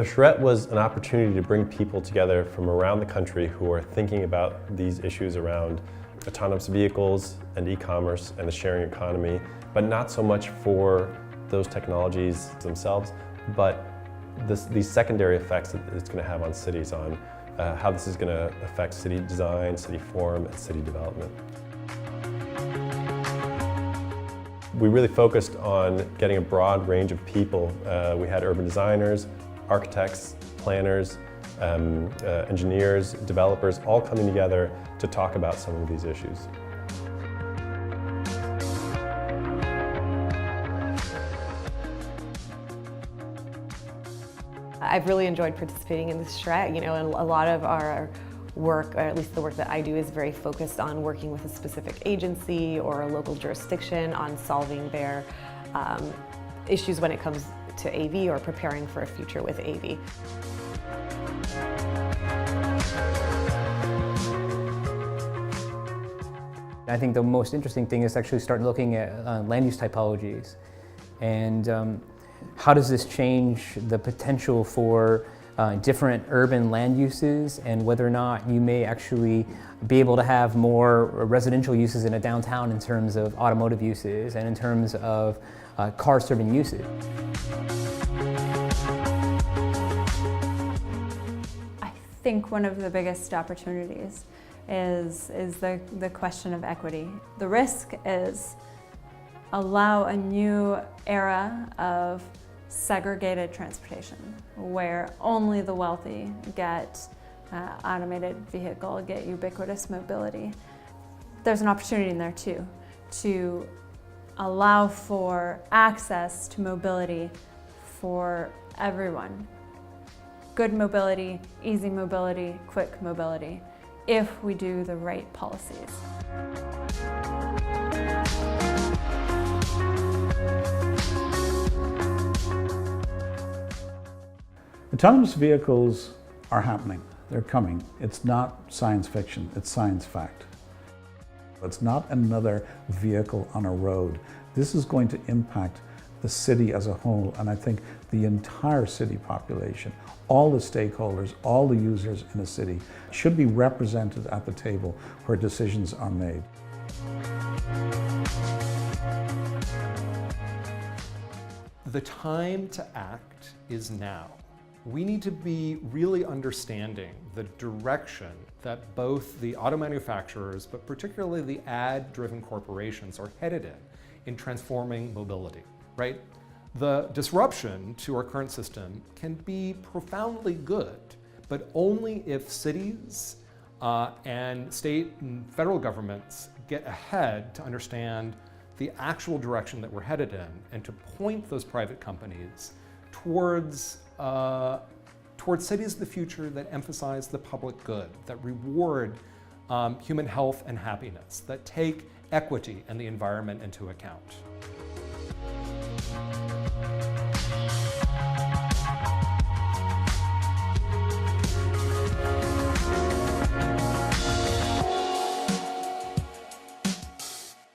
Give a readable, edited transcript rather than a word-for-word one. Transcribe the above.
The charrette was an opportunity to bring people together from around the country who are thinking about these issues around autonomous vehicles and e-commerce and the sharing economy, but not so much for those technologies themselves, but these secondary effects that it's going to have on cities, on how this is going to affect city design, city form, and city development. We really focused on getting a broad range of people. We had urban designers, architects, planners, engineers, developers, all coming together to talk about some of these issues. I've really enjoyed participating in this charrette, and a lot of our work, or at least the work that I do, is very focused on working with a specific agency or a local jurisdiction on solving their issues when it comes to AV or preparing for a future with AV. I think the most interesting thing is actually start looking at land use typologies and how does this change the potential for different urban land uses, and whether or not you may actually be able to have more residential uses in a downtown in terms of automotive uses and in terms of car-serving uses. I think one of the biggest opportunities is the question of equity. The risk is allow a new era of segregated transportation where only the wealthy get automated vehicle, get ubiquitous mobility. There's an opportunity in there too to allow for access to mobility for everyone. Good mobility, easy mobility, quick mobility, if we do the right policies. Autonomous vehicles are happening. They're coming. It's not science fiction, it's science fact. It's not another vehicle on a road. This is going to impact the city as a whole, and I think the entire city population, all the stakeholders, all the users in a city should be represented at the table where decisions are made. The time to act is now. We need to be really understanding the direction that both the auto manufacturers, but particularly the ad-driven corporations, are headed in transforming mobility, right? The disruption to our current system can be profoundly good, but only if cities and state and federal governments get ahead to understand the actual direction that we're headed in and to point those private companies towards cities of the future that emphasize the public good, that reward human health and happiness, that take equity and the environment into account.